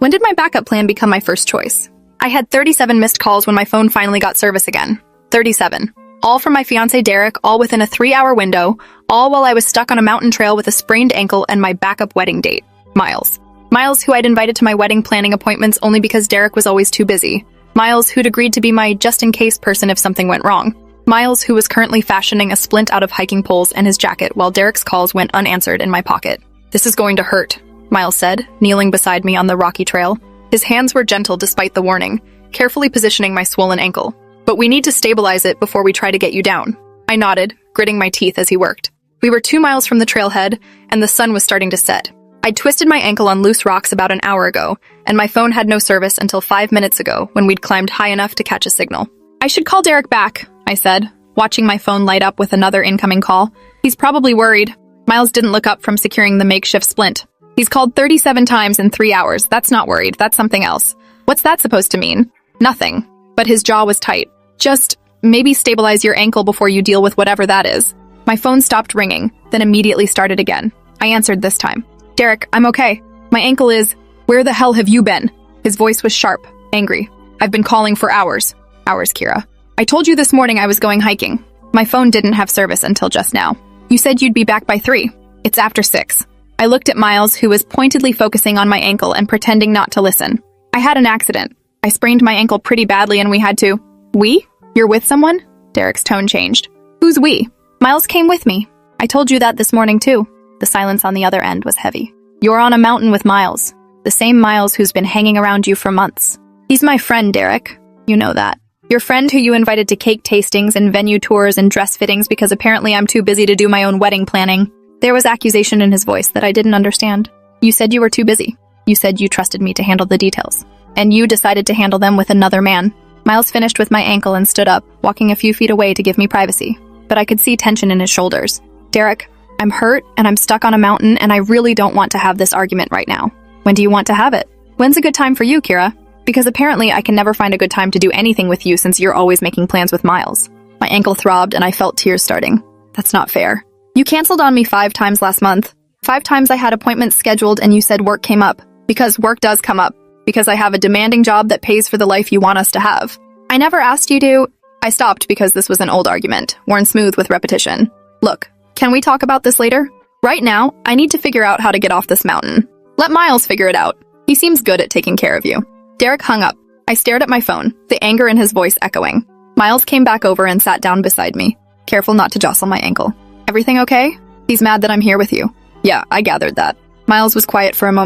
When did my backup plan become my first choice? I had 37 missed calls when my phone finally got service again. 37. All from my fiancé Derek, all within a 3-hour window, all while I was stuck on a mountain trail with a sprained ankle and my backup wedding date, Miles. Miles, who I'd invited to my wedding planning appointments only because Derek was always too busy. Miles, who'd agreed to be my just-in-case person if something went wrong. Miles, who was currently fashioning a splint out of hiking poles and his jacket while Derek's calls went unanswered in my pocket. "This is going to hurt," Miles said, kneeling beside me on the rocky trail. His hands were gentle despite the warning, carefully positioning my swollen ankle. "But we need to stabilize it before we try to get you down." I nodded, gritting my teeth as he worked. We were 2 miles from the trailhead, and the sun was starting to set. I'd twisted my ankle on loose rocks about an hour ago, and my phone had no service until 5 minutes ago when we'd climbed high enough to catch a signal. "I should call Derek back," I said, watching my phone light up with another incoming call. "He's probably worried." Miles didn't look up from securing the makeshift splint. "He's called 37 times in 3 hours. That's not worried. That's something else." "What's that supposed to mean?" "Nothing." But his jaw was tight. "Just maybe stabilize your ankle before you deal with whatever that is." My phone stopped ringing, then immediately started again. I answered this time. "Derek, I'm okay. My ankle is..." "Where the hell have you been?" His voice was sharp, angry. "I've been calling for hours." "Hours, Kira. I told you this morning I was going hiking. My phone didn't have service until just now. You said you'd be back by 3. It's after 6. I looked at Miles, who was pointedly focusing on my ankle and pretending not to listen. "I had an accident. I sprained my ankle pretty badly and we had to..." "We? You're with someone?" Derek's tone changed. "Who's we?" "Miles came with me. I told you that this morning too." The silence on the other end was heavy. "You're on a mountain with Miles. The same Miles who's been hanging around you for months. He's my friend, Derek. You know that. Your friend who you invited to cake tastings and venue tours and dress fittings because apparently I'm too busy to do my own wedding planning." There was accusation in his voice that I didn't understand. "You said you were too busy. You said you trusted me to handle the details. And you decided to handle them with another man." Miles finished with my ankle and stood up, walking a few feet away to give me privacy. But I could see tension in his shoulders. "Derek, I'm hurt and I'm stuck on a mountain and I really don't want to have this argument right now." "When do you want to have it?" "When's a good time for you, Kira? Because apparently I can never find a good time to do anything with you since you're always making plans with Miles." My ankle throbbed and I felt tears starting. "That's not fair. You canceled on me 5 times last month. 5 times I had appointments scheduled and you said work came up. Because work does come up. Because I have a demanding job that pays for the life you want us to have. I never asked you to..." I stopped because this was an old argument, worn smooth with repetition. "Look, can we talk about this later? Right now, I need to figure out how to get off this mountain. Let Miles figure it out. He seems good at taking care of you." Derek hung up. I stared at my phone, the anger in his voice echoing. Miles came back over and sat down beside me, careful not to jostle my ankle. "Everything okay?" "He's mad that I'm here with you." "Yeah, I gathered that." Miles was quiet for a moment.